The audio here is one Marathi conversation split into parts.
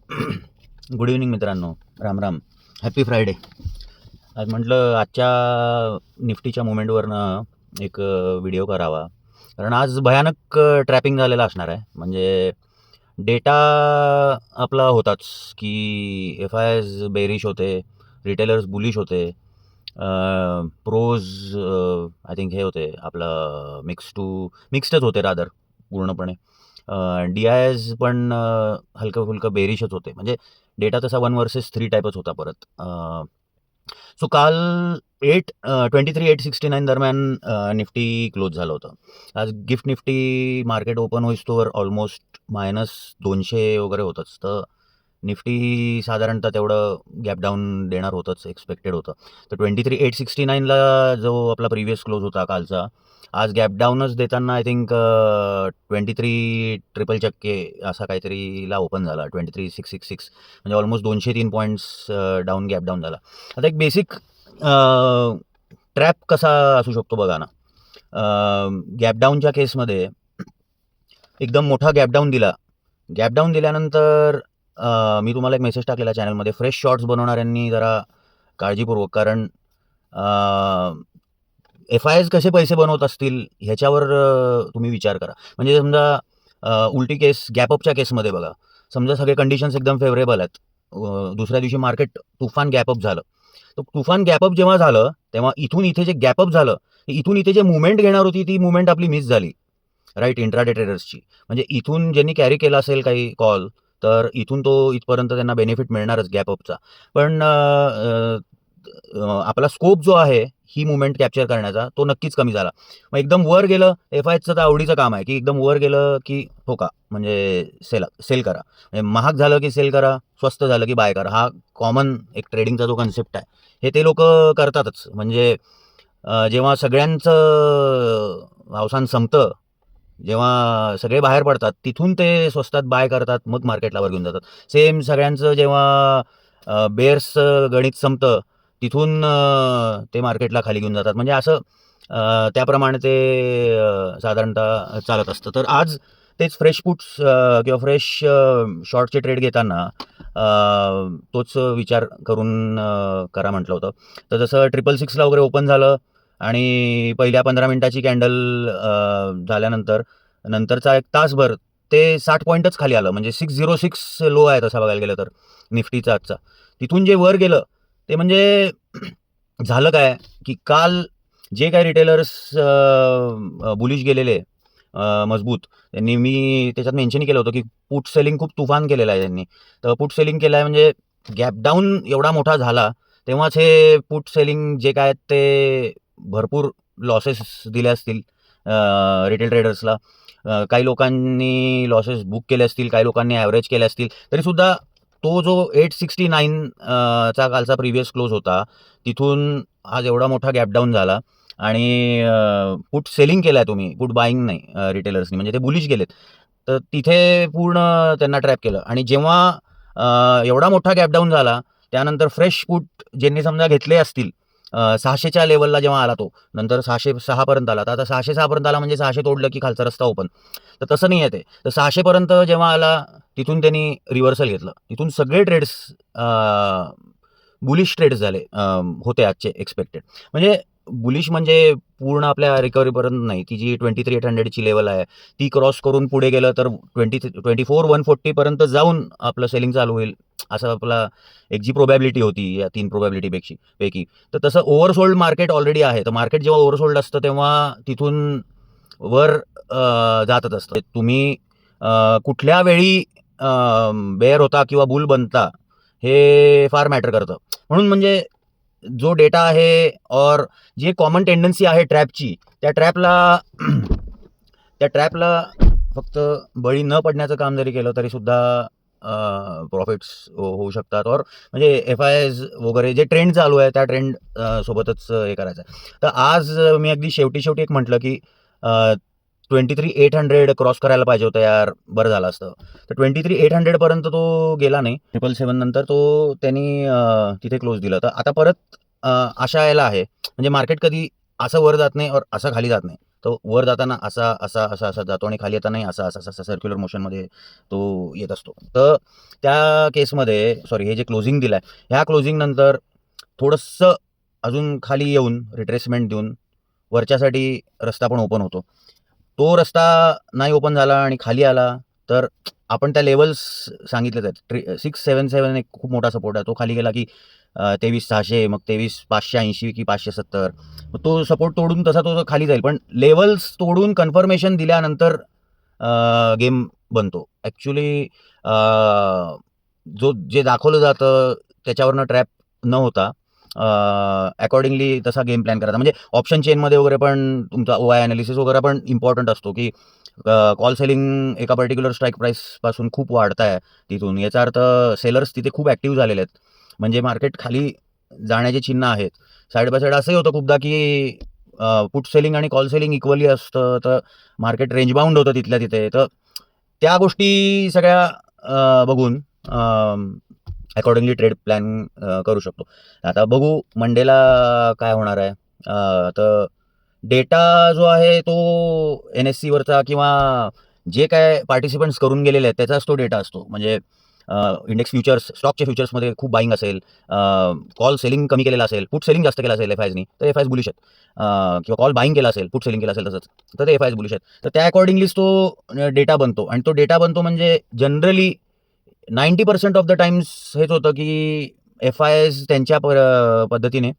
गुड इव्हनिंग मित्रांनो, राम राम. Happy Friday. आज म्हटलं आजच्या निफ्टीच्या मुवमेंटवरनं एक व्हिडिओ करावा, कारण आज भयानक ट्रॅपिंग झालेलं असणार आहे. म्हणजे डेटा आपला होताच की एफ आय एस बेरिश होते, रिटेलर्स बुलिश होते, प्रोज आय थिंक हे होते आपलं मिक्स्डच होते रादर पूर्णपणे. डी आय एस पण हलकं फुलकं बेरिशच होते. म्हणजे डेटा तसा 1 vs 3 टाईपच होता परत. सो काल 23,869 दरम्यान निफ्टी क्लोज झालं होतं. आज गिफ्ट निफ्टी मार्केट ओपन होईस्तोवर ऑलमोस्ट -200 वगैरे होतंच. तर निफ्टी साधारणतः तेवढं गॅप डाऊन देणार होतंच, एक्सपेक्टेड होतं. तर 23,869ला जो आपला प्रिव्हियस क्लोज होता कालचा, आज गॅप डाऊनच देताना आय थिंक 23 चक्के असा काहीतरीला ओपन झाला. 23,666 म्हणजे almost 203 points down, gap down झाला. आता एक बेसिक ट्रॅप कसा असू शकतो बघा ना. गॅप डाऊनच्या केसमध्ये एकदम मोठा गॅप डाऊन दिला. गॅप डाऊन दिल्यानंतर मी तुम्हाला एक मेसेज टाकलेला चॅनलमध्ये, फ्रेश शॉर्ट्स बनवणाऱ्यांनी जरा काळजीपूर्वक, कारण एफ आय एस कसे पैसे बनवत असतील ह्याच्यावर तुम्ही विचार करा. म्हणजे समजा उलटी केस गॅपअपच्या केसमध्ये बघा, समजा सगळे कंडिशन्स एकदम फेवरेबल आहेत. दुसऱ्या दिवशी मार्केट तुफान गॅपअप झालं. तर तुफान गॅपअप जेव्हा झालं, तेव्हा इथून इथे जे गॅपअप झालं, इथून इथे जे मुवमेंट घेणार होती ती मुवमेंट आपली मिस झाली, राईट, इंट्राडे ट्रेडर्सची. म्हणजे इथून ज्यांनी कॅरी केला असेल काही कॉल, तर इथून तो इथपर्यंत त्यांना बेनिफिट मिळणारच गॅपअपचा. पण आपला स्कोप जो आहे ही मुवमेंट कॅप्चर करण्याचा, तो नक्कीच कमी झाला. मग एकदम वर गेलं, एफ आयचं तर आवडीचं काम आहे की एकदम वर गेलं की ठोका, म्हणजे सेल करा. म्हणजे महाग झालं की सेल करा, स्वस्त झालं की बाय करा. हा कॉमन एक ट्रेडिंगचा जो कन्सेप्ट आहे, हे ते लोक करतातच. म्हणजे जेव्हा सगळ्यांचं अवसान संपतं, जेव्हा सगळे बाहेर पडतात, तिथून ते स्वस्तात बाय करतात, मग मार्केटला वर घेऊन जातात. सेम सगळ्यांचं जेव्हा बेअर्स गणित संपतं, तिथून ते मार्केटला खाली घेऊन जातात. म्हणजे असं त्याप्रमाणे ते साधारणतः चालत असतं. तर आज तेच फ्रेश पुट्स किंवा फ्रेश शॉर्टचे ट्रेड घेताना तोच विचार करून करा म्हटलं होतं. तर जसं 666ला वगैरे ओपन झालं आणि पहिल्या 15 मिनिटाची कॅन्डल झाल्यानंतर नंतरचा एक तासभर ते 60 पॉईंटच खाली आलं. म्हणजे 606 लो आहे तसा बघायला गेलं तर निफ्टीचा आजचा. तिथून जे वर गेलं ते म्हणजे झालं काय की काल जे काही रिटेलर्स बुलिश गेलेले मजबूत, त्यांनी, मी त्याच्यात मेन्शन केलं होतं की पुट सेलिंग खूप तुफान केलेलं आहे त्यांनी. तर पुट सेलिंग केलं आहे म्हणजे गॅप डाऊन एवढा मोठा झाला तेव्हाच हे पुट सेलिंग जे काय ते भरपूर लॉसेस दिले असतील रिटेल ट्रेडर्सला. काही लोकांनी लॉसेस बुक केले असतील, काही लोकांनी ॲव्हरेज केले असतील. तरीसुद्धा तो जो 869 चा कालचा प्रिव्हियस क्लोज होता, तिथून आज एवढा मोठा गॅप डाऊन झाला आणि पुट सेलिंग केलं आहे तुम्ही, पुट बाईंग नाही रिटेलर्सनी, म्हणजे ते बुलिश गेलेत. तर तिथे पूर्ण त्यांना ट्रॅप केलं. आणि जेव्हा एवढा मोठा गॅप डाऊन झाला, त्यानंतर फ्रेश पुट ज्यांनी समजा घेतले असतील, 600च्या लेवलला जेव्हा आला तो, नंतर 606 पर्यंत आला. तर आता 606 पर्यंत आला म्हणजे 600 तोडलं की खालचा रस्ता ओपन. तर तसं नाही आहे ते. तर 600 पर्यंत जेव्हा आला, तिथून त्यांनी रिव्हर्सल घेतलं. तिथून सगळे ट्रेड्स बुलिश ट्रेड्स झाले होते आजचे एक्सपेक्टेड. म्हणजे बुलिश म्हणजे पूर्ण आपल्या रिकव्हरीपर्यंत नाही. ती जी 23,800ची लेवल आहे ती क्रॉस करून पुढे गेलं तर 24,140 पर्यंत जाऊन आपलं सेलिंग चालू होईल, असं आपला एक जी प्रोबॅबिलिटी होती या 3 प्रोबॅबिलिटी पैकी. तर तसं ओव्हरसोल्ड मार्केट ऑलरेडी आहे. तर मार्केट जेव्हा ओव्हरसोल्ड असतं तेव्हा तिथून वर जातच असतं. तुम्ही कुठल्या वेळी बेअर होता किंवा बुल बनता हे फार मॅटर करतं. म्हणून म्हणजे जो डेटा आहे और जी कॉमन टेंडन्सी आहे ट्रॅपची, त्या ट्रॅपला फक्त बळी न पडण्याचं काम जरी केलं तरीसुद्धा प्रॉफिट्स होऊ शकतात. और म्हणजे एफ आय एस वगैरे जे ट्रेंड चालू आहे त्या ट्रेंड सोबतच हे करायचं आहे. तर आज मी अगदी शेवटी एक म्हटलं की 23,800 क्रॉस करायला पाहिजे होतं यार, बरं झालं असतं. तर 23,800 पर्यंत तो गेला नाही. 777 नंतर तो त्यांनी तिथे क्लोज दिलं. तर आता परत अशा यायला आहे, म्हणजे मार्केट कधी असं वर जात नाही और असं खाली जात नाही. तो वर जाताना असा असा असा असा जातो आणि खाली येतानाही असा असा असा सर्क्युलर मोशनमध्ये तो येत असतो. तर त्या केसमध्ये हे जे क्लोजिंग दिलं आहे, ह्या क्लोजिंगनंतर थोडंसं अजून खाली येऊन रिट्रेसमेंट देऊन वरच्यासाठी रस्ता पण ओपन होतो. तो रस्ता नाही ओपन झाला आणि खाली आला तर आपण त्या लेवल्स सांगितलेच आहेत. 677 एक खूप मोठा सपोर्ट आहे. तो खाली गेला की 23,600, मग 23,580 की 570. मग तो सपोर्ट तोडून तसा तो खाली जाईल. पण लेवल्स तोडून कन्फर्मेशन दिल्यानंतर गेम बनतो. ॲक्च्युली जे दाखवलं जातं त्याच्यावरनं ट्रॅप न होता अकॉर्डिंगली तसा गेम प्लॅन करायचा. म्हणजे ऑप्शन चेनमध्ये वगैरे पण तुमचा OI ॲनालिसिस वगैरे पण इम्पॉर्टंट असतो, की कॉल सेलिंग एका पर्टिक्युलर स्ट्राईक प्राईसपासून खूप वाढत आहे तिथून. याचा अर्थ सेलर्स तिथे खूप ॲक्टिव्ह झालेले आहेत. म्हणजे मार्केट खाली जाण्याची चिन्ह आहेत. साईड बाय साईड असंही होतं खूपदा, की पुट सेलिंग आणि कॉल सेलिंग इक्वली असतं, तर मार्केट रेंज बाउंड होतं तिथल्या तिथे. तर त्या गोष्टी सगळ्या बघून अकॉर्डिंगली ट्रेड प्लॅन करू शकतो. आता बघू मंडेला काय होणार आहे. तर डेटा जो आहे तो NSEवरचा किंवा जे काय पार्टिसिपंट्स करून गेलेले आहेत त्याचाच तो डेटा असतो. म्हणजे इंडेक्स फ्युचर्स, स्टॉकच्या फ्युचर्समध्ये खूप बाईंग असेल, कॉल सेलिंग कमी केलेलं असेल, पुट सेलिंग जास्त केलं असेल FIsनी, तर FIs बुलिश आहेत. किंवा कॉल बाईंग केला असेल, पुट सेलिंग केलं असेल तसंच, तर ते FIs बुलिश आहेत. तर त्या अकॉर्डिंगलीच तो डेटा बनतो आणि तो डेटा बनतो म्हणजे जनरली 90% ऑफ द टाइम्स हेच होतं, की FIs त्यांच्या पद्धतीने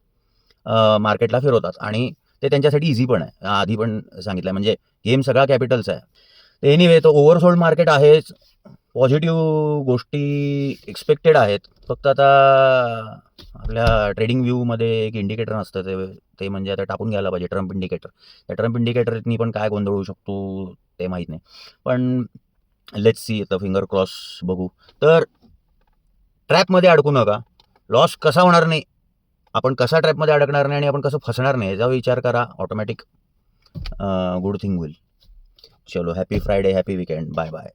मार्केटला फिरवतात आणि ते त्यांच्यासाठी इझी पण आहे. आधी पण सांगितलं म्हणजे गेम सगळा कॅपिटलचा आहे. तर एनिवे तो ओव्हरसोल्ड मार्केट आहेच. पॉझिटिव्ह गोष्टी एक्सपेक्टेड आहेत. फक्त आता आपल्या ट्रेडिंग व्ह्यूमध्ये एक इंडिकेटर असतं, ते म्हणजे आता टाकून घ्यायला पाहिजे ट्रम्प इंडिकेटर. त्या ट्रम्प इंडिकेटरनी पण काय गोंधळ होऊ शकतो ते माहीत नाही. पण लेट्स सी, आता फिंगर क्रॉस बघू. तर ट्रॅपमध्ये अडकू नका. लॉस कसा होणार नाही, आपण कसा ट्रॅपमध्ये अडकणार नाही आणि आपण कसं फसणार नाही याचा विचार करा. ऑटोमॅटिक गुड थिंग होईल. चलो, happy Friday, happy weekend. Bye bye.